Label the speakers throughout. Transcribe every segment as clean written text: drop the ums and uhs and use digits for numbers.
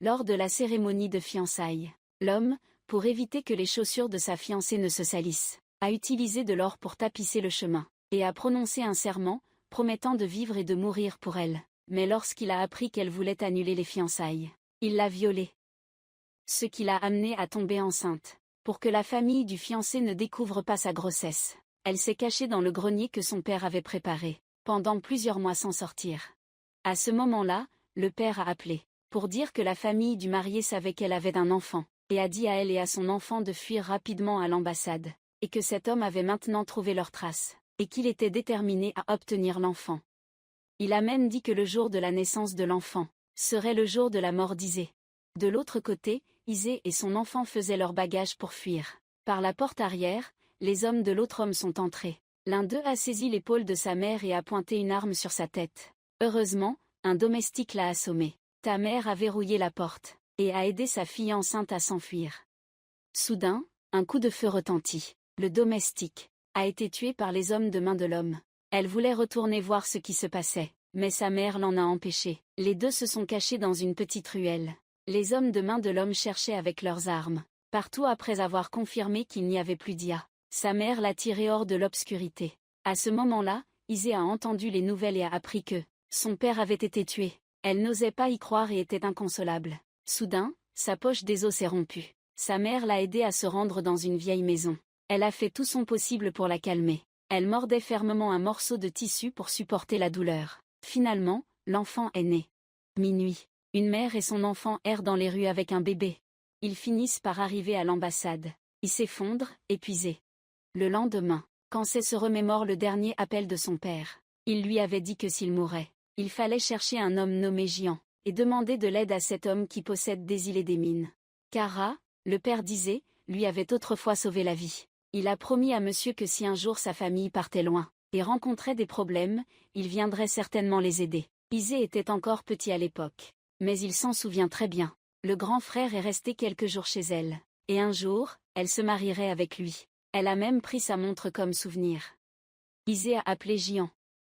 Speaker 1: Lors de la cérémonie de fiançailles, l'homme, pour éviter que les chaussures de sa fiancée ne se salissent, a utilisé de l'or pour tapisser le chemin, et a prononcé un serment, promettant de vivre et de mourir pour elle. Mais lorsqu'il a appris qu'elle voulait annuler les fiançailles, il l'a violée. Ce qui l'a amenée à tomber enceinte. Pour que la famille du fiancé ne découvre pas sa grossesse, elle s'est cachée dans le grenier que son père avait préparé, pendant plusieurs mois sans sortir. À ce moment-là, le père a appelé, pour dire que la famille du marié savait qu'elle avait un enfant, et a dit à elle et à son enfant de fuir rapidement à l'ambassade, et que cet homme avait maintenant trouvé leurs traces, et qu'il était déterminé à obtenir l'enfant. Il a même dit que le jour de la naissance de l'enfant serait le jour de la mort d'Isée. De l'autre côté, Isée et son enfant faisaient leur bagage pour fuir. Par la porte arrière, les hommes de l'autre homme sont entrés. L'un d'eux a saisi l'épaule de sa mère et a pointé une arme sur sa tête. Heureusement, un domestique l'a assommé. Ta mère a verrouillé la porte, et a aidé sa fille enceinte à s'enfuir. Soudain, un coup de feu retentit. Le domestique a été tué par les hommes de main de l'homme. Elle voulait retourner voir ce qui se passait, mais sa mère l'en a empêché. Les deux se sont cachés dans une petite ruelle. Les hommes de main de l'homme cherchaient avec leurs armes, partout après avoir confirmé qu'il n'y avait plus d'Ia. Sa mère l'a tiré hors de l'obscurité. À ce moment-là, Isée a entendu les nouvelles et a appris que son père avait été tué. Elle n'osait pas y croire et était inconsolable. Soudain, sa poche des os s'est rompue. Sa mère l'a aidée à se rendre dans une vieille maison. Elle a fait tout son possible pour la calmer. Elle mordait fermement un morceau de tissu pour supporter la douleur. Finalement, l'enfant est né. Minuit. Une mère et son enfant errent dans les rues avec un bébé. Ils finissent par arriver à l'ambassade. Ils s'effondrent, épuisés. Le lendemain, Kansé se remémore le dernier appel de son père. Il lui avait dit que s'il mourait, il fallait chercher un homme nommé Jian, et demander de l'aide à cet homme qui possède des îles et des mines. Kara, le père d'Isée, lui avait autrefois sauvé la vie. Il a promis à monsieur que si un jour sa famille partait loin, et rencontrait des problèmes, il viendrait certainement les aider. Isée était encore petit à l'époque. Mais il s'en souvient très bien. Le grand frère est resté quelques jours chez elle. Et un jour, elle se marierait avec lui. Elle a même pris sa montre comme souvenir. Isée a appelé Jian,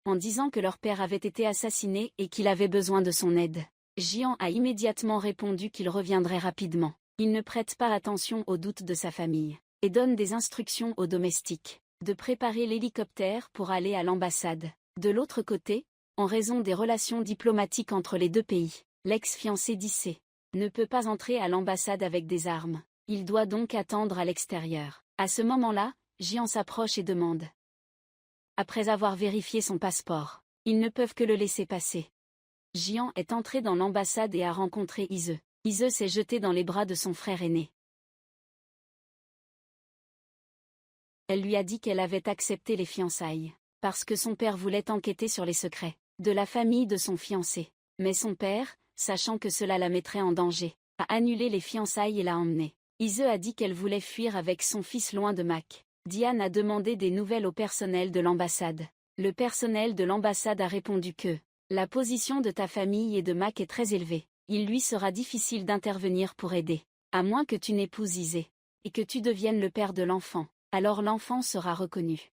Speaker 1: en disant que leur père avait été assassiné et qu'il avait besoin de son aide. Jian a immédiatement répondu qu'il reviendrait rapidement. Il ne prête pas attention aux doutes de sa famille, et donne des instructions aux domestiques, de préparer l'hélicoptère pour aller à l'ambassade. De l'autre côté, en raison des relations diplomatiques entre les deux pays, l'ex-fiancé d'Issé ne peut pas entrer à l'ambassade avec des armes. Il doit donc attendre à l'extérieur. À ce moment-là, Jian s'approche et demande. Après avoir vérifié son passeport, ils ne peuvent que le laisser passer. Jian est entré dans l'ambassade et a rencontré Ise. Ise s'est jetée dans les bras de son frère aîné. Elle lui a dit qu'elle avait accepté les fiançailles, parce que son père voulait enquêter sur les secrets de la famille de son fiancé. Mais son père, sachant que cela la mettrait en danger, a annulé les fiançailles et l'a emmenée. Ise a dit qu'elle voulait fuir avec son fils loin de Mac. Diane a demandé des nouvelles au personnel de l'ambassade. Le personnel de l'ambassade a répondu que la position de ta famille et de Mac est très élevée. Il lui sera difficile d'intervenir pour aider, à moins que tu n'épouses Isée, et que tu deviennes le père de l'enfant. Alors l'enfant sera reconnu.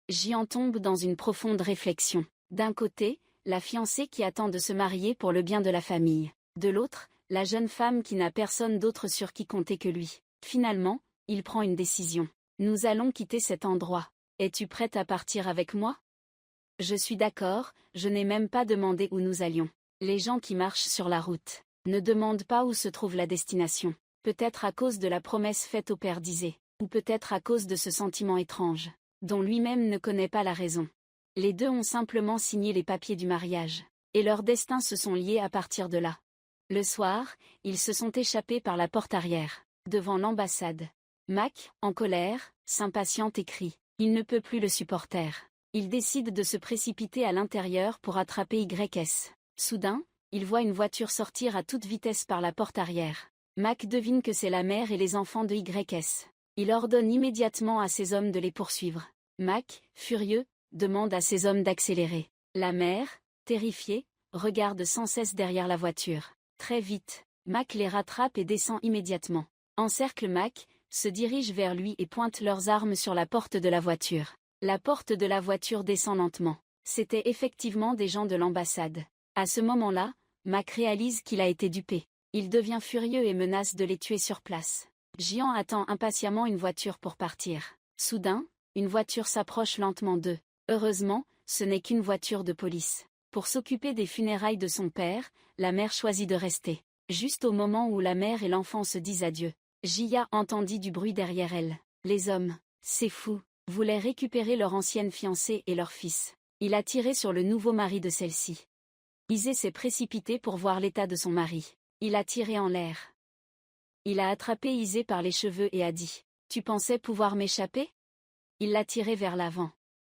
Speaker 1: Jian tombe dans une profonde réflexion. D'un côté, la fiancée qui attend de se marier pour le bien de la famille. De l'autre, la jeune femme qui n'a personne d'autre sur qui compter que lui. Finalement, il prend une décision. Nous allons quitter cet endroit. Es-tu prête à partir avec moi? Je suis d'accord, je n'ai même pas demandé où nous allions. Les gens qui marchent sur la route ne demandent pas où se trouve la destination. Peut-être à cause de la promesse faite au père d'Isée, ou peut-être à cause de ce sentiment étrange, dont lui-même ne connaît pas la raison. Les deux ont simplement signé les papiers du mariage, et leurs destins se sont liés à partir de là. Le soir, ils se sont échappés par la porte arrière, devant l'ambassade. Mac, en colère, s'impatiente et crie. Il ne peut plus le supporter. Il décide de se précipiter à l'intérieur pour attraper YS. Soudain, il voit une voiture sortir à toute vitesse par la porte arrière. Mac devine que c'est la mère et les enfants de YS. Il ordonne immédiatement à ses hommes de les poursuivre. Mac, furieux, demande à ses hommes d'accélérer. La mère, terrifiée, regarde sans cesse derrière la voiture. Très vite, Mac les rattrape et descend immédiatement. Encercle Mac, se dirige vers lui et pointe leurs armes sur la porte de la voiture. La porte de la voiture descend lentement. C'étaient effectivement des gens de l'ambassade. À ce moment-là, Mac réalise qu'il a été dupé. Il devient furieux et menace de les tuer sur place. Jian attend impatiemment une voiture pour partir. Soudain, une voiture s'approche lentement d'eux. Heureusement, ce n'est qu'une voiture de police. Pour s'occuper des funérailles de son père, la mère choisit de rester. Juste au moment où la mère et l'enfant se disent adieu, Jia entendit du bruit derrière elle. Les hommes, c'est fou, voulaient récupérer leur ancienne fiancée et leur fils. Il a tiré sur le nouveau mari de celle-ci. Isée s'est précipitée pour voir l'état de son mari. Il a tiré en l'air. Il a attrapé Isée par les cheveux et a dit « Tu pensais pouvoir m'échapper ?» Il l'a tirée vers l'avant.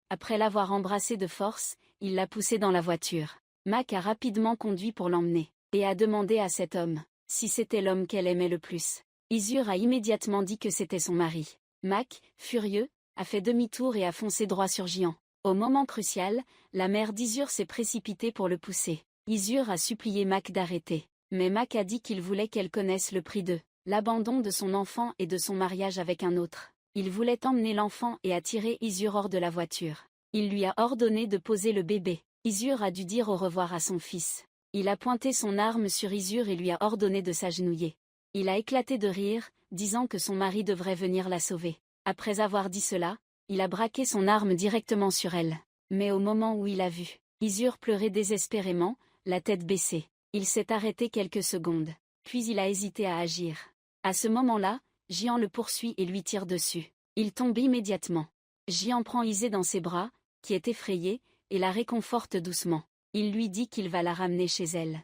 Speaker 1: Après l'avoir embrassée de force, il l'a poussée dans la voiture. Mac a rapidement conduit pour l'emmener, et a demandé à cet homme si c'était l'homme qu'elle aimait le plus. Isur a immédiatement dit que c'était son mari. Mac, furieux, a fait demi-tour et a foncé droit sur Jian. Au moment crucial, la mère d'Isur s'est précipitée pour le pousser. Isur a supplié Mac d'arrêter, mais Mac a dit qu'il voulait qu'elle connaisse le prix de l'abandon de son enfant et de son mariage avec un autre. Il voulait emmener l'enfant et a tiré Isur hors de la voiture. Il lui a ordonné de poser le bébé. Isur a dû dire au revoir à son fils. Il a pointé son arme sur Isur et lui a ordonné de s'agenouiller. Il a éclaté de rire, disant que son mari devrait venir la sauver. Après avoir dit cela, il a braqué son arme directement sur elle. Mais au moment où il a vu Isur pleurer désespérément, la tête baissée, il s'est arrêté quelques secondes. Puis il a hésité à agir. À ce moment-là, Jian le poursuit et lui tire dessus. Il tombe immédiatement. Jian prend Isée dans ses bras, qui est effrayée, et la réconforte doucement. Il lui dit qu'il va la ramener chez elle.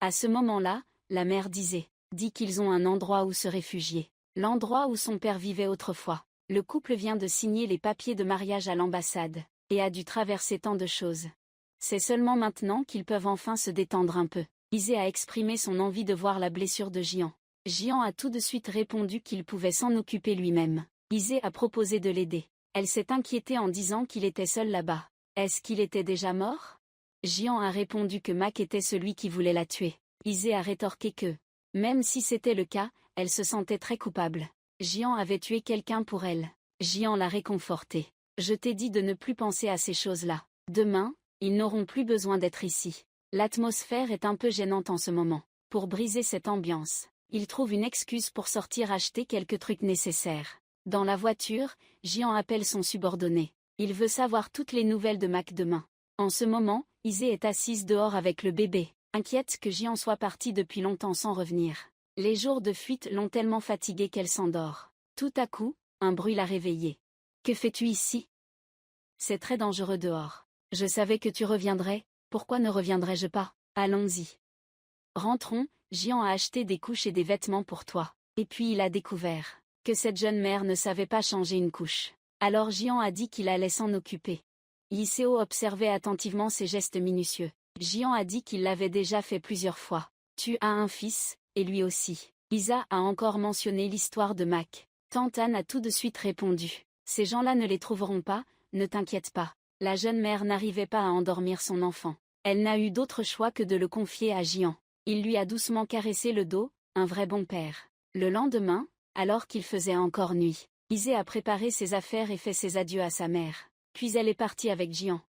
Speaker 1: À ce moment-là, la mère d'Isée dit qu'ils ont un endroit où se réfugier. L'endroit où son père vivait autrefois. Le couple vient de signer les papiers de mariage à l'ambassade, et a dû traverser tant de choses. C'est seulement maintenant qu'ils peuvent enfin se détendre un peu. Isée a exprimé son envie de voir la blessure de Jian. Jian a tout de suite répondu qu'il pouvait s'en occuper lui-même. Isée a proposé de l'aider. Elle s'est inquiétée en disant qu'il était seul là-bas. Est-ce qu'il était déjà mort? Jian a répondu que Mac était celui qui voulait la tuer. Isée a rétorqué que, même si c'était le cas, elle se sentait très coupable. Jian avait tué quelqu'un pour elle. Jian l'a réconfortée. Je t'ai dit de ne plus penser à ces choses-là. Demain, ils n'auront plus besoin d'être ici. L'atmosphère est un peu gênante en ce moment. Pour briser cette ambiance, il trouve une excuse pour sortir acheter quelques trucs nécessaires. Dans la voiture, Jian appelle son subordonné. Il veut savoir toutes les nouvelles de Mac demain. En ce moment, Isée est assise dehors avec le bébé, inquiète que Jian soit parti depuis longtemps sans revenir. Les jours de fuite l'ont tellement fatiguée qu'elle s'endort. Tout à coup, un bruit l'a réveillée. « Que fais-tu ici ? C'est très dangereux dehors. Je savais que tu reviendrais, pourquoi ne reviendrais-je pas ? Allons-y. Rentrons, Jian a acheté des couches et des vêtements pour toi. » Et puis il a découvert que cette jeune mère ne savait pas changer une couche. Alors Jian a dit qu'il allait s'en occuper. Yiseo observait attentivement ses gestes minutieux. Jian a dit qu'il l'avait déjà fait plusieurs fois. « Tu as un fils, et lui aussi. » Isa a encore mentionné l'histoire de Mac. Tante Anne a tout de suite répondu. « Ces gens-là ne les trouveront pas, ne t'inquiète pas. » La jeune mère n'arrivait pas à endormir son enfant. Elle n'a eu d'autre choix que de le confier à Jian. Il lui a doucement caressé le dos, un vrai bon père. Le lendemain, alors qu'il faisait encore nuit, Isée a préparé ses affaires et fait ses adieux à sa mère. Puis elle est partie avec Jian.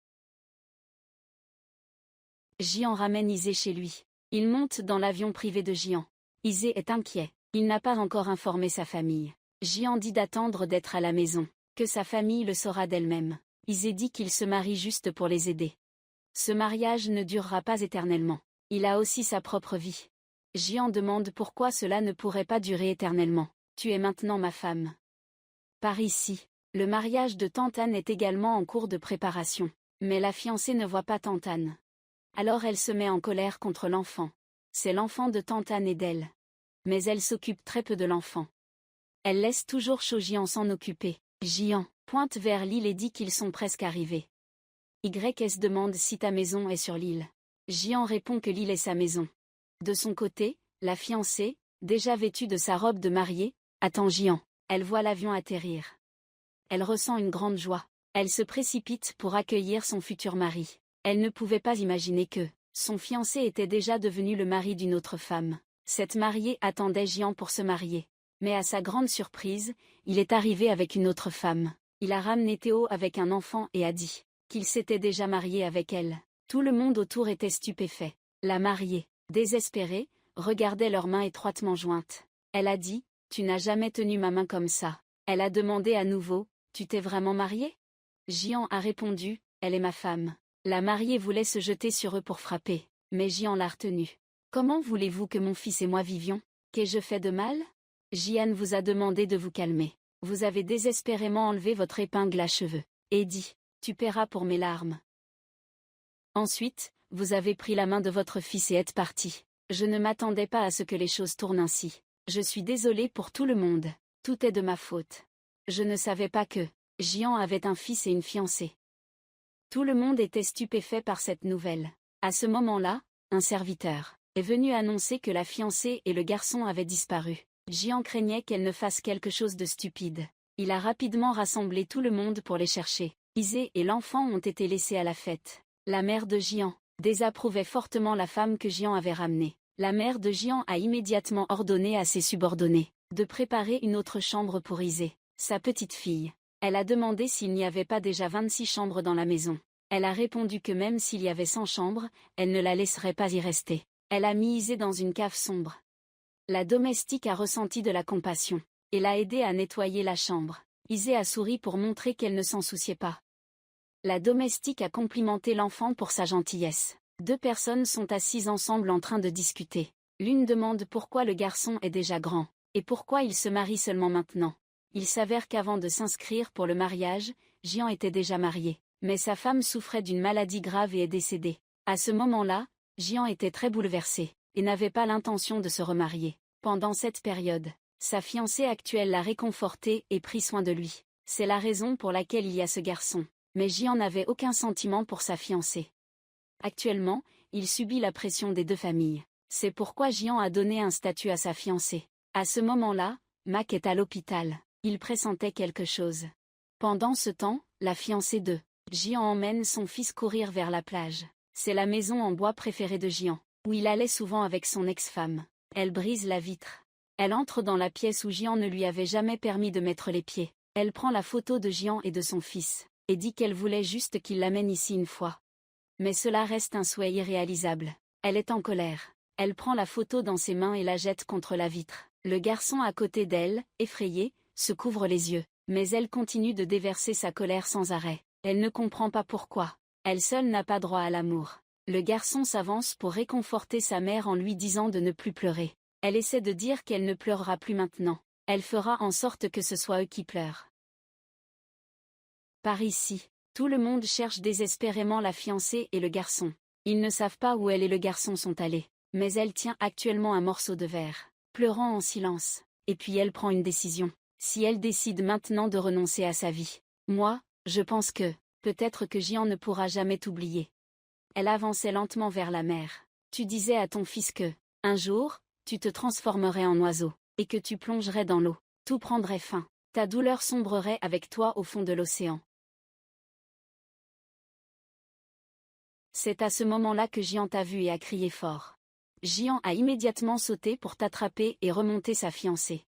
Speaker 1: Jian ramène Isée chez lui. Il monte dans l'avion privé de Jian. Isée est inquiet. Il n'a pas encore informé sa famille. Jian dit d'attendre d'être à la maison, que sa famille le saura d'elle-même. Isée dit qu'il se marie juste pour les aider. Ce mariage ne durera pas éternellement. Il a aussi sa propre vie. Jian demande pourquoi cela ne pourrait pas durer éternellement. Tu es maintenant ma femme. Par ici, le mariage de Tante Anne est également en cours de préparation. Mais la fiancée ne voit pas Tante Anne. Alors elle se met en colère contre l'enfant. C'est l'enfant de Tante Anne et d'elle. Mais elle s'occupe très peu de l'enfant. Elle laisse toujours Jian s'en occuper. Jian pointe vers l'île et dit qu'ils sont presque arrivés. YS demande si ta maison est sur l'île. Jian répond que l'île est sa maison. De son côté, la fiancée, déjà vêtue de sa robe de mariée, attend Jian. Elle voit l'avion atterrir. Elle ressent une grande joie. Elle se précipite pour accueillir son futur mari. Elle ne pouvait pas imaginer que son fiancé était déjà devenu le mari d'une autre femme. Cette mariée attendait Jian pour se marier. Mais à sa grande surprise, il est arrivé avec une autre femme. Il a ramené Théo avec un enfant et a dit qu'il s'était déjà marié avec elle. Tout le monde autour était stupéfait. La mariée, désespérée, regardaient leurs mains étroitement jointes. Elle a dit, « Tu n'as jamais tenu ma main comme ça. » Elle a demandé à nouveau, « Tu t'es vraiment mariée ?» Jian a répondu, « Elle est ma femme. » La mariée voulait se jeter sur eux pour frapper, mais Jian l'a retenue. « Comment voulez-vous que mon fils et moi vivions? Qu'ai-je fait de mal ?» Jian vous a demandé de vous calmer. Vous avez désespérément enlevé votre épingle à cheveux, et dit, « Tu paieras pour mes larmes. » Ensuite, vous avez pris la main de votre fils et êtes parti. Je ne m'attendais pas à ce que les choses tournent ainsi. Je suis désolée pour tout le monde. Tout est de ma faute. Je ne savais pas que Jian avait un fils et une fiancée. Tout le monde était stupéfait par cette nouvelle. À ce moment-là, un serviteur est venu annoncer que la fiancée et le garçon avaient disparu. Jian craignait qu'elle ne fasse quelque chose de stupide. Il a rapidement rassemblé tout le monde pour les chercher. Isée et l'enfant ont été laissés à la fête. La mère de Jian désapprouvait fortement la femme que Jian avait ramenée. La mère de Jian a immédiatement ordonné à ses subordonnés de préparer une autre chambre pour Isée, sa petite fille. Elle a demandé s'il n'y avait pas déjà 26 chambres dans la maison. Elle a répondu que même s'il y avait 100 chambres, elle ne la laisserait pas y rester. Elle a mis Isée dans une cave sombre. La domestique a ressenti de la compassion et l'a aidée à nettoyer la chambre. Isée a souri pour montrer qu'elle ne s'en souciait pas. La domestique a complimenté l'enfant pour sa gentillesse. 2 personnes sont assises ensemble en train de discuter. L'une demande pourquoi le garçon est déjà grand, et pourquoi il se marie seulement maintenant. Il s'avère qu'avant de s'inscrire pour le mariage, Jian était déjà marié, mais sa femme souffrait d'une maladie grave et est décédée. À ce moment-là, Jian était très bouleversé, et n'avait pas l'intention de se remarier. Pendant cette période, sa fiancée actuelle l'a réconforté et pris soin de lui. C'est la raison pour laquelle il y a ce garçon. Mais Jian n'avait aucun sentiment pour sa fiancée. Actuellement, il subit la pression des 2 familles. C'est pourquoi Jian a donné un statut à sa fiancée. À ce moment-là, Mac est à l'hôpital. Il pressentait quelque chose. Pendant ce temps, la fiancée de Jian emmène son fils courir vers la plage. C'est la maison en bois préférée de Jian, où il allait souvent avec son ex-femme. Elle brise la vitre. Elle entre dans la pièce où Jian ne lui avait jamais permis de mettre les pieds. Elle prend la photo de Jian et de son fils, et dit qu'elle voulait juste qu'il l'amène ici une fois. Mais cela reste un souhait irréalisable. Elle est en colère. Elle prend la photo dans ses mains et la jette contre la vitre. Le garçon à côté d'elle, effrayé, se couvre les yeux. Mais elle continue de déverser sa colère sans arrêt. Elle ne comprend pas pourquoi. Elle seule n'a pas droit à l'amour. Le garçon s'avance pour réconforter sa mère en lui disant de ne plus pleurer. Elle essaie de dire qu'elle ne pleurera plus maintenant. Elle fera en sorte que ce soit eux qui pleurent. Par ici, tout le monde cherche désespérément la fiancée et le garçon. Ils ne savent pas où elle et le garçon sont allés. Mais elle tient actuellement un morceau de verre, pleurant en silence. Et puis elle prend une décision. Si elle décide maintenant de renoncer à sa vie, moi, je pense que, peut-être que Jian ne pourra jamais t'oublier. Elle avançait lentement vers la mer. Tu disais à ton fils que, un jour, tu te transformerais en oiseau, et que tu plongerais dans l'eau. Tout prendrait fin. Ta douleur sombrerait avec toi au fond de l'océan. C'est à ce moment-là que Jian t'a vu et a crié fort. Jian a immédiatement sauté pour t'attraper et remonter sa fiancée.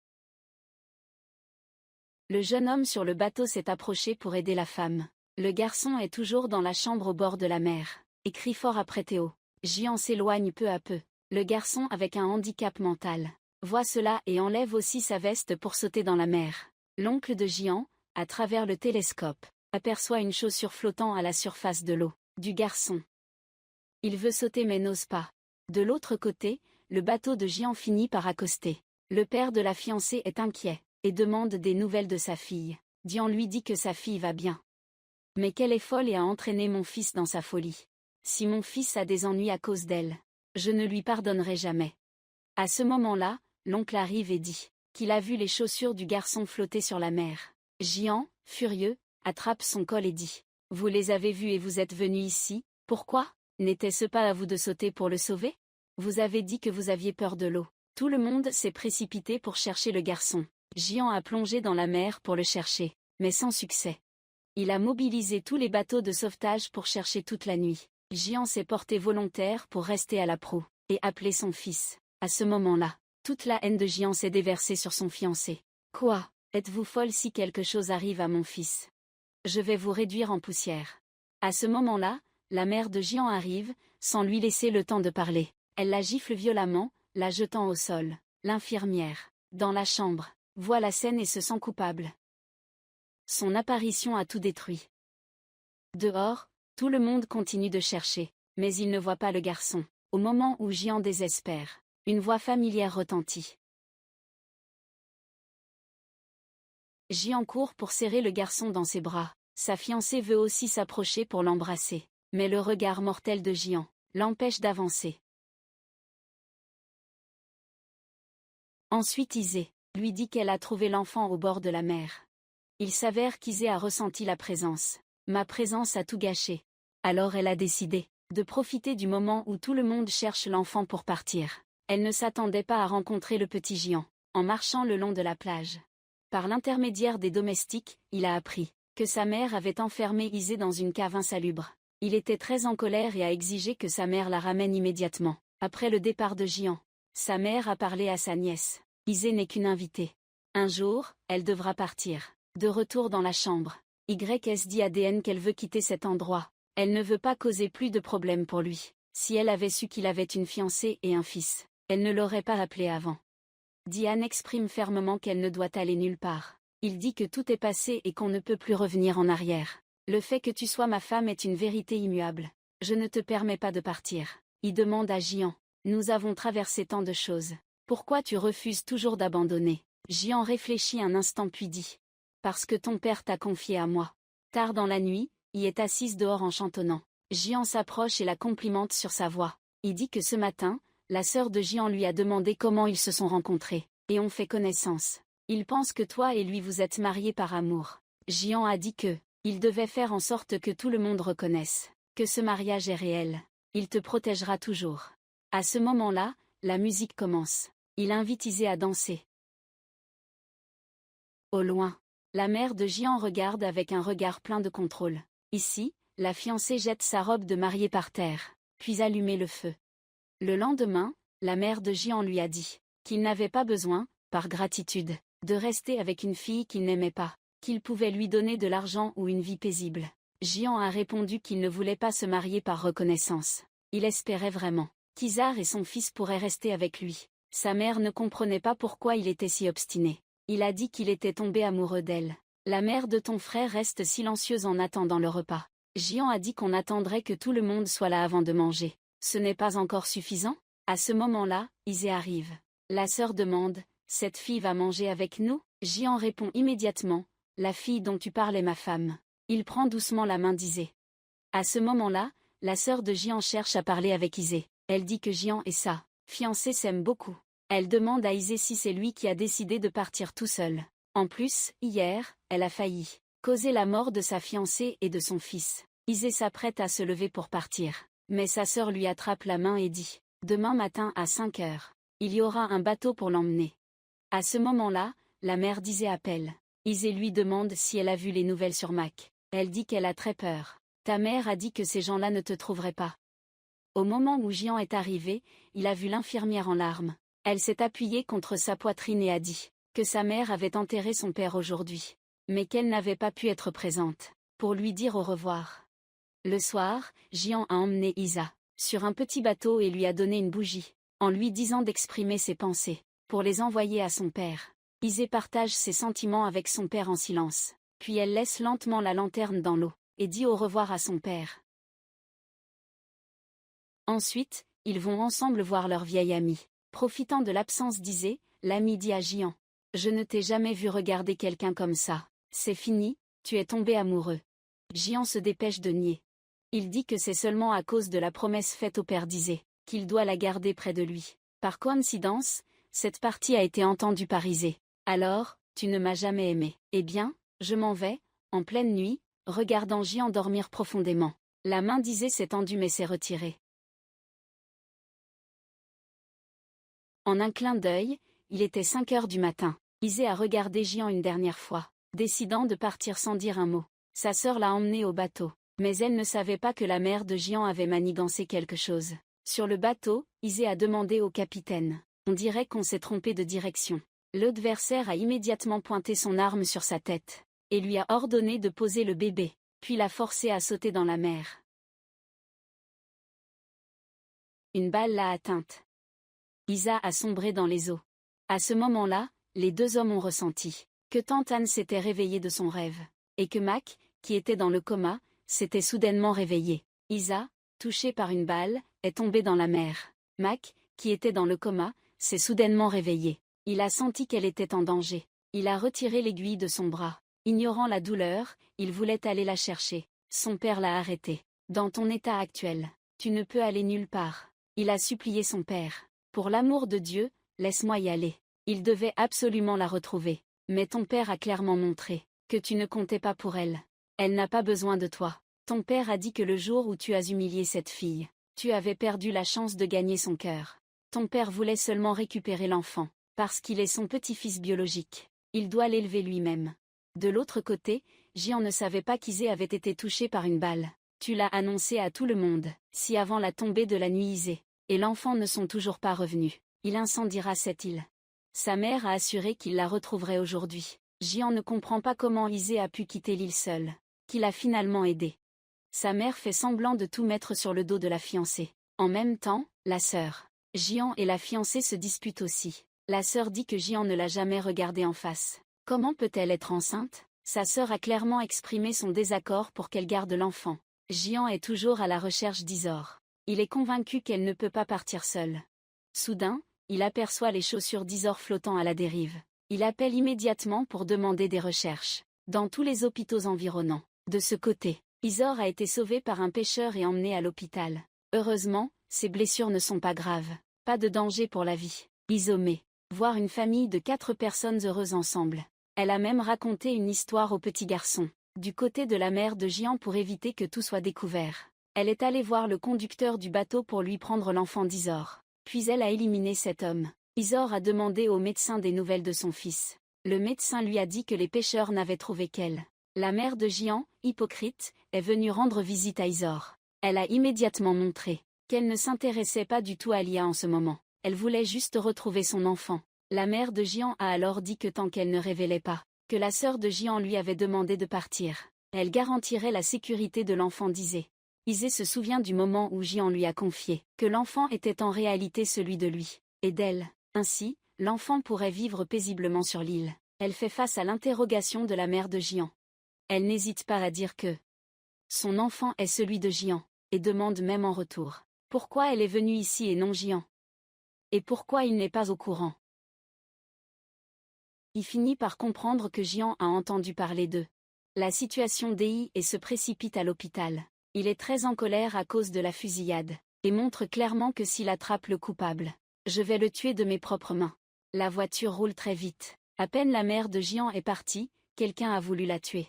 Speaker 1: Le jeune homme sur le bateau s'est approché pour aider la femme. Le garçon est toujours dans la chambre au bord de la mer, et crie fort après Théo. Jian s'éloigne peu à peu. Le garçon avec un handicap mental voit cela et enlève aussi sa veste pour sauter dans la mer. L'oncle de Jian, à travers le télescope, aperçoit une chaussure flottant à la surface de l'eau, du garçon. Il veut sauter mais n'ose pas. De l'autre côté, le bateau de Jian finit par accoster. Le père de la fiancée est inquiet, et demande des nouvelles de sa fille. Jian lui dit que sa fille va bien. Mais qu'elle est folle et a entraîné mon fils dans sa folie. Si mon fils a des ennuis à cause d'elle, je ne lui pardonnerai jamais. À ce moment-là, l'oncle arrive et dit qu'il a vu les chaussures du garçon flotter sur la mer. Jian, furieux, attrape son col et dit « Vous les avez vus et vous êtes venu ici, pourquoi ? N'était-ce pas à vous de sauter pour le sauver ? Vous avez dit que vous aviez peur de l'eau. » Tout le monde s'est précipité pour chercher le garçon. Jian a plongé dans la mer pour le chercher, mais sans succès. Il a mobilisé tous les bateaux de sauvetage pour chercher toute la nuit. Jian s'est porté volontaire pour rester à la proue, et appeler son fils. À ce moment-là, toute la haine de Jian s'est déversée sur son fiancé. « Quoi ? Êtes-vous folle si quelque chose arrive à mon fils ? Je vais vous réduire en poussière. » À ce moment-là, la mère de Jian arrive, sans lui laisser le temps de parler. Elle la gifle violemment, la jetant au sol. L'infirmière, dans la chambre, voit la scène et se sent coupable. Son apparition a tout détruit. Dehors, tout le monde continue de chercher, mais il ne voit pas le garçon. Au moment où Jian désespère, une voix familière retentit. Jian court pour serrer le garçon dans ses bras. Sa fiancée veut aussi s'approcher pour l'embrasser, mais le regard mortel de Jian l'empêche d'avancer. Ensuite Ise lui dit qu'elle a trouvé l'enfant au bord de la mer. Il s'avère qu'Ise a ressenti la présence. Ma présence a tout gâché. Alors elle a décidé de profiter du moment où tout le monde cherche l'enfant pour partir. Elle ne s'attendait pas à rencontrer le petit Jian, en marchant le long de la plage. Par l'intermédiaire des domestiques, il a appris que sa mère avait enfermé Ise dans une cave insalubre. Il était très en colère et a exigé que sa mère la ramène immédiatement. Après le départ de Jian, sa mère a parlé à sa nièce. Ise n'est qu'une invitée. Un jour, elle devra partir. De retour dans la chambre, YS dit à DN qu'elle veut quitter cet endroit. Elle ne veut pas causer plus de problèmes pour lui. Si elle avait su qu'il avait une fiancée et un fils, elle ne l'aurait pas appelé avant. Diane exprime fermement qu'elle ne doit aller nulle part. Il dit que tout est passé et qu'on ne peut plus revenir en arrière. Le fait que tu sois ma femme est une vérité immuable. Je ne te permets pas de partir. Il demande à Jian. Nous avons traversé tant de choses. Pourquoi tu refuses toujours d'abandonner? Jian réfléchit un instant puis dit. Parce que ton père t'a confié à moi. Tard dans la nuit, il est assise dehors en chantonnant. Jian s'approche et la complimente sur sa voix. Il dit que ce matin, la sœur de Jian lui a demandé comment ils se sont rencontrés, et ont fait connaissance. Il pense que toi et lui vous êtes mariés par amour. Jian a dit que, il devait faire en sorte que tout le monde reconnaisse, que ce mariage est réel. Il te protégera toujours. À ce moment-là, la musique commence. Il invite Ise à danser. Au loin, la mère de Jian regarde avec un regard plein de contrôle. Ici, la fiancée jette sa robe de mariée par terre, puis allume le feu. Le lendemain, la mère de Jian lui a dit qu'il n'avait pas besoin, par gratitude, de rester avec une fille qu'il n'aimait pas, qu'il pouvait lui donner de l'argent ou une vie paisible. Jian a répondu qu'il ne voulait pas se marier par reconnaissance. Il espérait vraiment qu'Izar et son fils pourraient rester avec lui. Sa mère ne comprenait pas pourquoi il était si obstiné. Il a dit qu'il était tombé amoureux d'elle. La mère de ton frère reste silencieuse en attendant le repas. Jian a dit qu'on attendrait que tout le monde soit là avant de manger. Ce n'est pas encore suffisant? À ce moment-là, Ise arrive. La sœur demande, cette fille va manger avec nous? Jian répond immédiatement, la fille dont tu parles est ma femme. Il prend doucement la main d'Ise. À ce moment-là, la sœur de Jian cherche à parler avec Ise. Elle dit que Jian et sa fiancée s'aiment beaucoup. Elle demande à Ise si c'est lui qui a décidé de partir tout seul. En plus, hier, elle a failli causer la mort de sa fiancée et de son fils. Ise s'apprête à se lever pour partir. Mais sa sœur lui attrape la main et dit « Demain matin à 5 heures, il y aura un bateau pour l'emmener. » À ce moment-là, la mère d'Ise appelle. Ise lui demande si elle a vu les nouvelles sur Mac. Elle dit qu'elle a très peur. Ta mère a dit que ces gens-là ne te trouveraient pas. Au moment où Jian est arrivé, il a vu l'infirmière en larmes. Elle s'est appuyée contre sa poitrine et a dit que sa mère avait enterré son père aujourd'hui, mais qu'elle n'avait pas pu être présente pour lui dire au revoir. Le soir, Jian a emmené Isa sur un petit bateau et lui a donné une bougie, en lui disant d'exprimer ses pensées, pour les envoyer à son père. Ise partage ses sentiments avec son père en silence, puis elle laisse lentement la lanterne dans l'eau, et dit au revoir à son père. Ensuite, ils vont ensemble voir leur vieille amie. Profitant de l'absence d'Ise, l'ami dit à Jian. Je ne t'ai jamais vu regarder quelqu'un comme ça. C'est fini, tu es tombé amoureux. Jian se dépêche de nier. Il dit que c'est seulement à cause de la promesse faite au père d'Ise, qu'il doit la garder près de lui. Par coïncidence, cette partie a été entendue par Ise. Alors, tu ne m'as jamais aimé. Eh bien, je m'en vais, en pleine nuit, regardant Jian dormir profondément. La main d'Ise s'est tendue mais s'est retirée. En un clin d'œil, il était 5 heures du matin. Ise a regardé Jian une dernière fois, décidant de partir sans dire un mot. Sa sœur l'a emmené au bateau, mais elle ne savait pas que la mère de Jian avait manigancé quelque chose. Sur le bateau, Ise a demandé au capitaine. On dirait qu'on s'est trompé de direction. L'adversaire a immédiatement pointé son arme sur sa tête, et lui a ordonné de poser le bébé, puis l'a forcé à sauter dans la mer. Une balle l'a atteinte. Isa a sombré dans les eaux. À ce moment-là, les deux hommes ont ressenti que tante Anne s'était réveillée de son rêve, et que Mac, qui était dans le coma, s'était soudainement réveillé. Isa, touchée par une balle, est tombée dans la mer. Mac, qui était dans le coma, s'est soudainement réveillé. Il a senti qu'elle était en danger. Il a retiré l'aiguille de son bras. Ignorant la douleur, il voulait aller la chercher. Son père l'a arrêté. Dans ton état actuel, tu ne peux aller nulle part. Il a supplié son père. Pour l'amour de Dieu, laisse-moi y aller. Il devait absolument la retrouver. Mais ton père a clairement montré que tu ne comptais pas pour elle. Elle n'a pas besoin de toi. Ton père a dit que le jour où tu as humilié cette fille, tu avais perdu la chance de gagner son cœur. Ton père voulait seulement récupérer l'enfant, parce qu'il est son petit-fils biologique. Il doit l'élever lui-même. De l'autre côté, Jian ne savait pas qu'Isée avait été touché par une balle. Tu l'as annoncé à tout le monde, si avant la tombée de la nuit Isée et l'enfant ne sont toujours pas revenus, il incendiera cette île. Sa mère a assuré qu'il la retrouverait aujourd'hui. Jian ne comprend pas comment Isée a pu quitter l'île seule, qu'il a finalement aidé. Sa mère fait semblant de tout mettre sur le dos de la fiancée. En même temps, la sœur, Jian et la fiancée se disputent aussi. La sœur dit que Jian ne l'a jamais regardée en face. Comment peut-elle être enceinte? Sa sœur a clairement exprimé son désaccord pour qu'elle garde l'enfant. Jian est toujours à la recherche d'Isor. Il est convaincu qu'elle ne peut pas partir seule. Soudain, il aperçoit les chaussures d'Isor flottant à la dérive. Il appelle immédiatement pour demander des recherches dans tous les hôpitaux environnants. De ce côté, Isor a été sauvé par un pêcheur et emmené à l'hôpital. Heureusement, ses blessures ne sont pas graves. Pas de danger pour la vie. Isomé. Voir une famille de 4 personnes heureuses ensemble. Elle a même raconté une histoire au petit garçon, du côté de la mère de Jian pour éviter que tout soit découvert. Elle est allée voir le conducteur du bateau pour lui prendre l'enfant d'Isor. Puis elle a éliminé cet homme. Isor a demandé au médecin des nouvelles de son fils. Le médecin lui a dit que les pêcheurs n'avaient trouvé qu'elle. La mère de Jian, hypocrite, est venue rendre visite à Isor. Elle a immédiatement montré qu'elle ne s'intéressait pas du tout à Lia en ce moment. Elle voulait juste retrouver son enfant. La mère de Jian a alors dit que tant qu'elle ne révélait pas que la sœur de Jian lui avait demandé de partir, elle garantirait la sécurité de l'enfant d'Isée. Isée se souvient du moment où Jian lui a confié que l'enfant était en réalité celui de lui et d'elle. Ainsi, l'enfant pourrait vivre paisiblement sur l'île. Elle fait face à l'interrogation de la mère de Jian. Elle n'hésite pas à dire que son enfant est celui de Jian, et demande même en retour pourquoi elle est venue ici et non Jian. Et pourquoi il n'est pas au courant. Il finit par comprendre que Jian a entendu parler d'eux. La situation déhie et se précipite à l'hôpital. Il est très en colère à cause de la fusillade, et montre clairement que s'il attrape le coupable, je vais le tuer de mes propres mains. La voiture roule très vite. À peine la mère de Jian est partie, quelqu'un a voulu la tuer.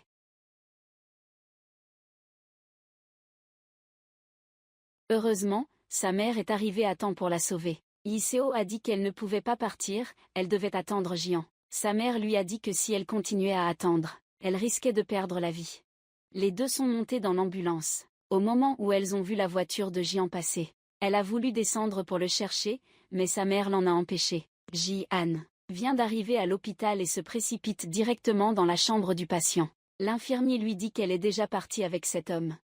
Speaker 1: Heureusement, sa mère est arrivée à temps pour la sauver. Iseo a dit qu'elle ne pouvait pas partir, elle devait attendre Jian. Sa mère lui a dit que si elle continuait à attendre, elle risquait de perdre la vie. Les deux sont montés dans l'ambulance. Au moment où elles ont vu la voiture de Jian passer, elle a voulu descendre pour le chercher, mais sa mère l'en a empêché. Ji-an vient d'arriver à l'hôpital et se précipite directement dans la chambre du patient. L'infirmier lui dit qu'elle est déjà partie avec cet homme.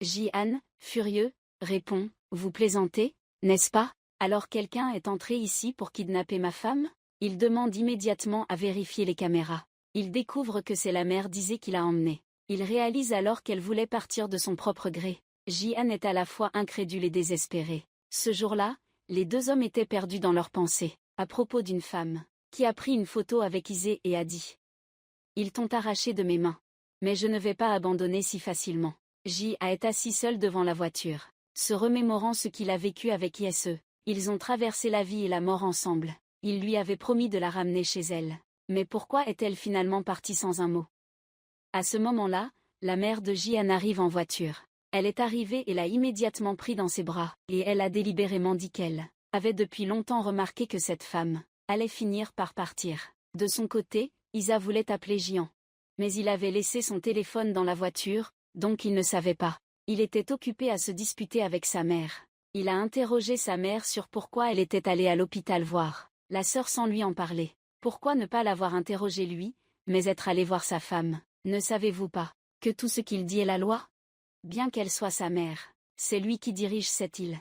Speaker 1: Ji-an, furieux, répond, « Vous plaisantez, n'est-ce pas? Alors quelqu'un est entré ici pour kidnapper ma femme ?» Il demande immédiatement à vérifier les caméras. Il découvre que c'est la mère d'Isée qui l'a emmenée. Il réalise alors qu'elle voulait partir de son propre gré. Ji-an est à la fois incrédule et désespéré. Ce jour-là, les deux hommes étaient perdus dans leurs pensées, à propos d'une femme, qui a pris une photo avec Isée et a dit « Ils t'ont arraché de mes mains. Mais je ne vais pas abandonner si facilement. » Ji-an est assis seul devant la voiture, se remémorant ce qu'il a vécu avec Ise. Ils ont traversé la vie et la mort ensemble. Il lui avait promis de la ramener chez elle. Mais pourquoi est-elle finalement partie sans un mot? À ce moment-là, la mère de Ji-an arrive en voiture. Elle est arrivée et l'a immédiatement pris dans ses bras, et elle a délibérément dit qu'elle avait depuis longtemps remarqué que cette femme allait finir par partir. De son côté, Isa voulait appeler Jian. Mais il avait laissé son téléphone dans la voiture, donc il ne savait pas. Il était occupé à se disputer avec sa mère. Il a interrogé sa mère sur pourquoi elle était allée à l'hôpital voir la sœur sans lui en parler. Pourquoi ne pas l'avoir interrogé lui, mais être allé voir sa femme? Ne savez-vous pas que tout ce qu'il dit est la loi? Bien qu'elle soit sa mère, c'est lui qui dirige cette île.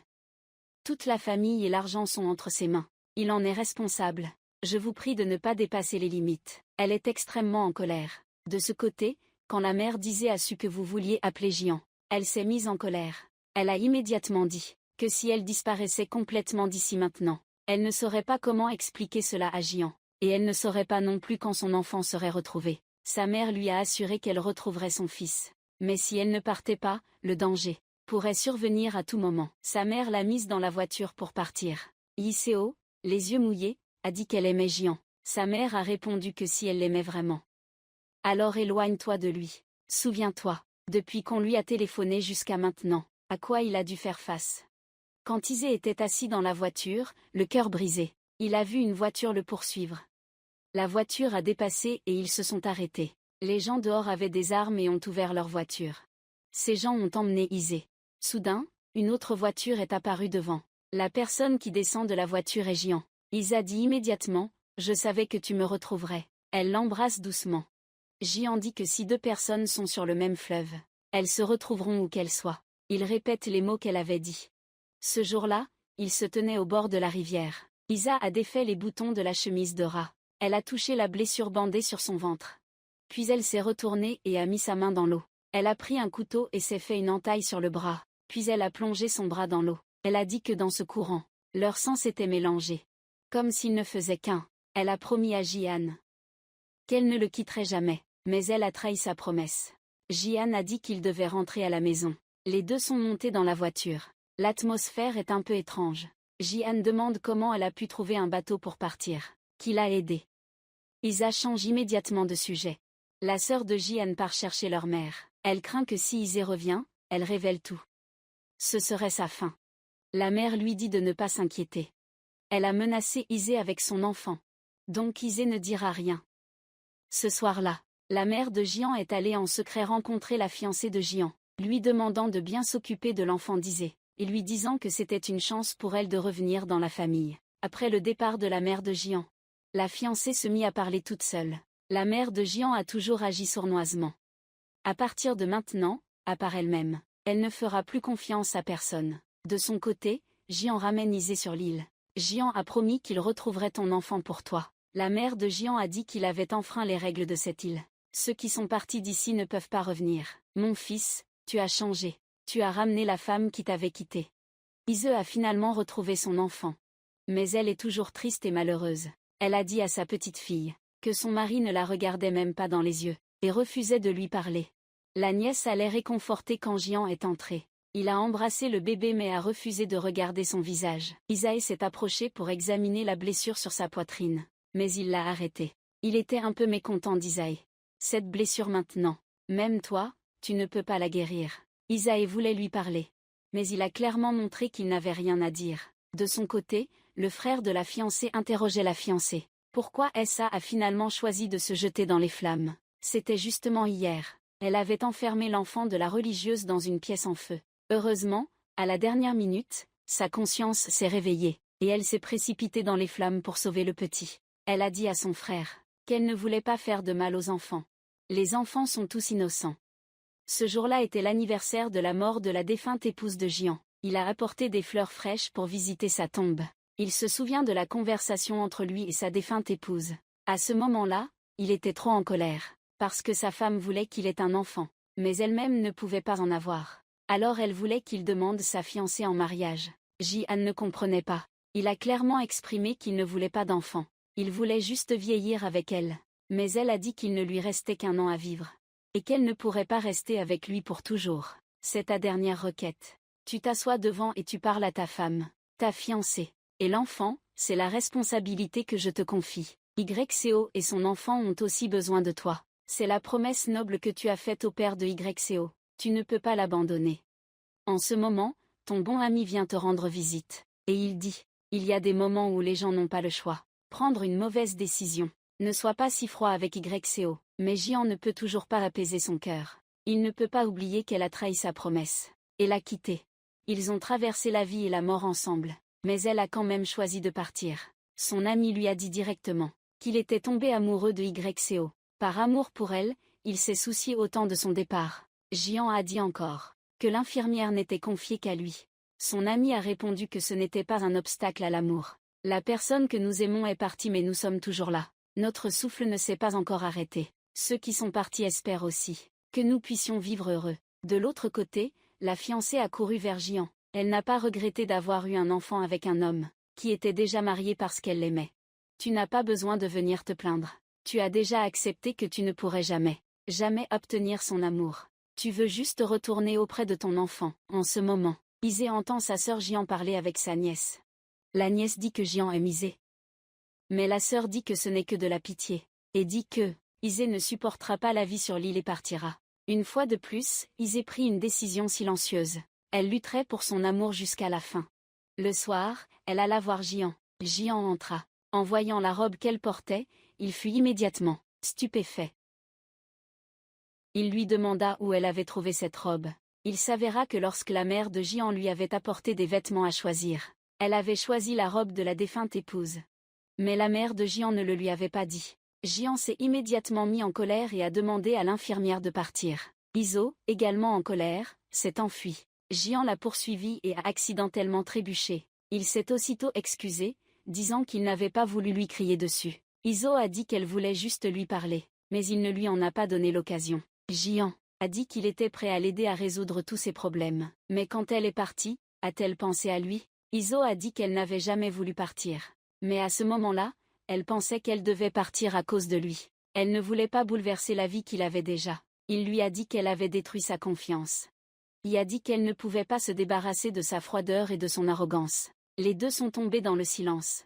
Speaker 1: Toute la famille et l'argent sont entre ses mains. Il en est responsable. Je vous prie de ne pas dépasser les limites. Elle est extrêmement en colère. De ce côté, quand la mère disait a su que vous vouliez appeler Jian, elle s'est mise en colère. Elle a immédiatement dit que si elle disparaissait complètement d'ici maintenant, elle ne saurait pas comment expliquer cela à Jian, et elle ne saurait pas non plus quand son enfant serait retrouvé. Sa mère lui a assuré qu'elle retrouverait son fils. Mais si elle ne partait pas, le danger pourrait survenir à tout moment. Sa mère l'a mise dans la voiture pour partir. Yiseo, les yeux mouillés, a dit qu'elle aimait Jian. Sa mère a répondu que si elle l'aimait vraiment, alors éloigne-toi de lui. Souviens-toi, depuis qu'on lui a téléphoné jusqu'à maintenant, à quoi il a dû faire face. Quand Issei était assis dans la voiture, le cœur brisé, il a vu une voiture le poursuivre. La voiture a dépassé et ils se sont arrêtés. Les gens dehors avaient des armes et ont ouvert leur voiture. Ces gens ont emmené Issei. Soudain, une autre voiture est apparue devant. La personne qui descend de la voiture est Jian. Isa dit immédiatement, « Je savais que tu me retrouverais ». Elle l'embrasse doucement. Jian dit que si deux personnes sont sur le même fleuve, elles se retrouveront où qu'elles soient. Il répète les mots qu'elle avait dit. Ce jour-là, il se tenait au bord de la rivière. Isa a défait les boutons de la chemise de rat. Elle a touché la blessure bandée sur son ventre. Puis elle s'est retournée et a mis sa main dans l'eau. Elle a pris un couteau et s'est fait une entaille sur le bras. Puis elle a plongé son bras dans l'eau. Elle a dit que dans ce courant, leur sang s'était mélangé. Comme s'il ne faisait qu'un. Elle a promis à Jian qu'elle ne le quitterait jamais. Mais elle a trahi sa promesse. Jian a dit qu'il devait rentrer à la maison. Les deux sont montés dans la voiture. L'atmosphère est un peu étrange. Jian demande comment elle a pu trouver un bateau pour partir. Qui l'a aidé. Isa change immédiatement de sujet. La sœur de Jian part chercher leur mère. Elle craint que si Issei revient, elle révèle tout. Ce serait sa fin. La mère lui dit de ne pas s'inquiéter. Elle a menacé Issei avec son enfant. Donc Issei ne dira rien. Ce soir-là, la mère de Jian est allée en secret rencontrer la fiancée de Jian, lui demandant de bien s'occuper de l'enfant d'Issei, et lui disant que c'était une chance pour elle de revenir dans la famille. Après le départ de la mère de Jian, la fiancée se mit à parler toute seule. La mère de Jian a toujours agi sournoisement. À partir de maintenant, à part elle-même, elle ne fera plus confiance à personne. De son côté, Jian ramène Issei sur l'île. Jian a promis qu'il retrouverait ton enfant pour toi. La mère de Jian a dit qu'il avait enfreint les règles de cette île. Ceux qui sont partis d'ici ne peuvent pas revenir. Mon fils, tu as changé. Tu as ramené la femme qui t'avait quitté. Issei a finalement retrouvé son enfant. Mais elle est toujours triste et malheureuse. Elle a dit à sa petite fille que son mari ne la regardait même pas dans les yeux, et refusait de lui parler. La nièce allait réconforter quand Jian est entré. Il a embrassé le bébé mais a refusé de regarder son visage. Issei s'est approché pour examiner la blessure sur sa poitrine. Mais il l'a arrêté. Il était un peu mécontent d'Issei. Cette blessure maintenant, même toi, tu ne peux pas la guérir. Issei voulait lui parler. Mais il a clairement montré qu'il n'avait rien à dire. De son côté, le frère de la fiancée interrogeait la fiancée. Pourquoi Essa a finalement choisi de se jeter dans les flammes? C'était justement hier. Elle avait enfermé l'enfant de la religieuse dans une pièce en feu. Heureusement, à la dernière minute, sa conscience s'est réveillée, et elle s'est précipitée dans les flammes pour sauver le petit. Elle a dit à son frère qu'elle ne voulait pas faire de mal aux enfants. Les enfants sont tous innocents. Ce jour-là était l'anniversaire de la mort de la défunte épouse de Jian. Il a apporté des fleurs fraîches pour visiter sa tombe. Il se souvient de la conversation entre lui et sa défunte épouse. À ce moment-là, il était trop en colère, parce que sa femme voulait qu'il ait un enfant, mais elle-même ne pouvait pas en avoir. Alors elle voulait qu'il demande sa fiancée en mariage. Jian ne comprenait pas. Il a clairement exprimé qu'il ne voulait pas d'enfant. Il voulait juste vieillir avec elle. Mais elle a dit qu'il ne lui restait qu'un an à vivre. Et qu'elle ne pourrait pas rester avec lui pour toujours. C'est ta dernière requête. Tu t'assois devant et tu parles à ta femme, ta fiancée. Et l'enfant, c'est la responsabilité que je te confie. YCO et son enfant ont aussi besoin de toi. C'est la promesse noble que tu as faite au père de YCO. Tu ne peux pas l'abandonner. En ce moment, ton bon ami vient te rendre visite. Et il dit, il y a des moments où les gens n'ont pas le choix. Prendre une mauvaise décision. Ne sois pas si froid avec YCO. Mais Jian ne peut toujours pas apaiser son cœur. Il ne peut pas oublier qu'elle a trahi sa promesse. Et l'a quitté. Ils ont traversé la vie et la mort ensemble. Mais elle a quand même choisi de partir. Son ami lui a dit directement qu'il était tombé amoureux de YCO. Par amour pour elle, il s'est soucié autant de son départ. Jian a dit encore que l'infirmière n'était confiée qu'à lui. Son ami a répondu que ce n'était pas un obstacle à l'amour. La personne que nous aimons est partie mais nous sommes toujours là. Notre souffle ne s'est pas encore arrêté. Ceux qui sont partis espèrent aussi que nous puissions vivre heureux. De l'autre côté, la fiancée a couru vers Jian. Elle n'a pas regretté d'avoir eu un enfant avec un homme qui était déjà marié parce qu'elle l'aimait. Tu n'as pas besoin de venir te plaindre. Tu as déjà accepté que tu ne pourrais jamais obtenir son amour. Tu veux juste retourner auprès de ton enfant. En ce moment, Isée entend sa sœur Jian parler avec sa nièce. La nièce dit que Jian aime Isée. Mais la sœur dit que ce n'est que de la pitié. Et dit que Isée ne supportera pas la vie sur l'île et partira. Une fois de plus, Isée prit une décision silencieuse. Elle lutterait pour son amour jusqu'à la fin. Le soir, elle alla voir Jian. Jian entra. En voyant la robe qu'elle portait, il fut immédiatement stupéfait. Il lui demanda où elle avait trouvé cette robe. Il s'avéra que lorsque la mère de Jian lui avait apporté des vêtements à choisir, elle avait choisi la robe de la défunte épouse. Mais la mère de Jian ne le lui avait pas dit. Jian s'est immédiatement mis en colère et a demandé à l'infirmière de partir. Iso, également en colère, s'est enfui. Jian l'a poursuivi et a accidentellement trébuché. Il s'est aussitôt excusé, disant qu'il n'avait pas voulu lui crier dessus. Iso a dit qu'elle voulait juste lui parler, mais il ne lui en a pas donné l'occasion. Jian a dit qu'il était prêt à l'aider à résoudre tous ses problèmes. Mais quand elle est partie, a-t-elle pensé à lui? Iso a dit qu'elle n'avait jamais voulu partir. Mais à ce moment-là, elle pensait qu'elle devait partir à cause de lui. Elle ne voulait pas bouleverser la vie qu'il avait déjà. Il lui a dit qu'elle avait détruit sa confiance. Il a dit qu'elle ne pouvait pas se débarrasser de sa froideur et de son arrogance. Les deux sont tombés dans le silence.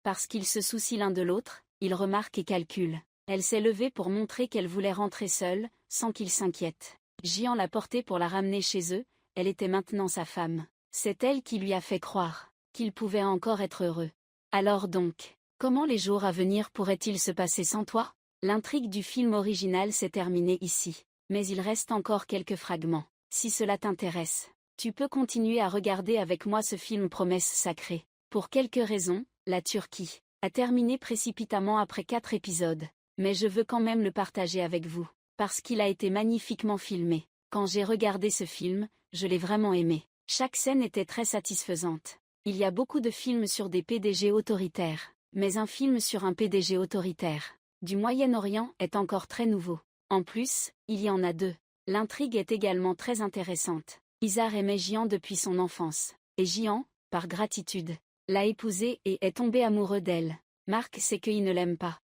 Speaker 1: Parce qu'ils se soucient l'un de l'autre, ils remarquent et calculent. Elle s'est levée pour montrer qu'elle voulait rentrer seule, sans qu'il s'inquiète. Jian l'a portée pour la ramener chez eux, elle était maintenant sa femme. C'est elle qui lui a fait croire qu'il pouvait encore être heureux. Alors donc, comment les jours à venir pourraient-ils se passer sans toi? L'intrigue du film original s'est terminée ici. Mais il reste encore quelques fragments. Si cela t'intéresse, tu peux continuer à regarder avec moi ce film Promesse sacrée. Pour quelques raisons, la Turquie a terminé précipitamment après 4 épisodes. Mais je veux quand même le partager avec vous, parce qu'il a été magnifiquement filmé. Quand j'ai regardé ce film, je l'ai vraiment aimé. Chaque scène était très satisfaisante. Il y a beaucoup de films sur des PDG autoritaires, mais un film sur un PDG autoritaire du Moyen-Orient est encore très nouveau. En plus, il y en a 2. L'intrigue est également très intéressante. Isar aimait Jian depuis son enfance, et Jian, par gratitude, l'a épousée et est tombé amoureux d'elle. Marc sait qu'il ne l'aime pas.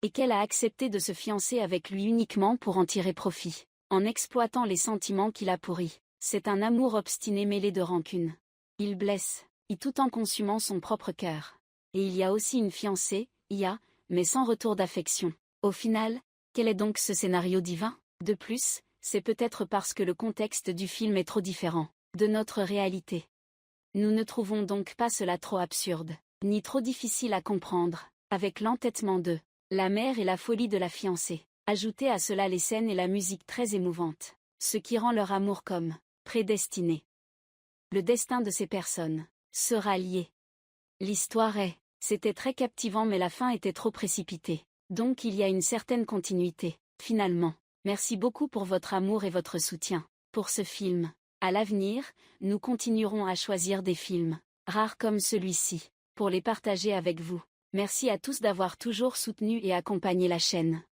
Speaker 1: Et qu'elle a accepté de se fiancer avec lui uniquement pour en tirer profit, en exploitant les sentiments qu'il a pourris. C'est un amour obstiné mêlé de rancune. Il blesse, tout en consumant son propre cœur. Et il y a aussi une fiancée, Ia, mais sans retour d'affection. Au final, quel est donc ce scénario divin? De plus, c'est peut-être parce que le contexte du film est trop différent de notre réalité. Nous ne trouvons donc pas cela trop absurde, ni trop difficile à comprendre, avec l'entêtement de la mère et la folie de la fiancée. Ajoutez à cela les scènes et la musique très émouvantes, ce qui rend leur amour comme prédestiné. Le destin de ces personnes sera lié. L'histoire c'était très captivant mais la fin était trop précipitée. Donc il y a une certaine continuité, finalement. Merci beaucoup pour votre amour et votre soutien pour ce film. À l'avenir, nous continuerons à choisir des films rares comme celui-ci, pour les partager avec vous. Merci à tous d'avoir toujours soutenu et accompagné la chaîne.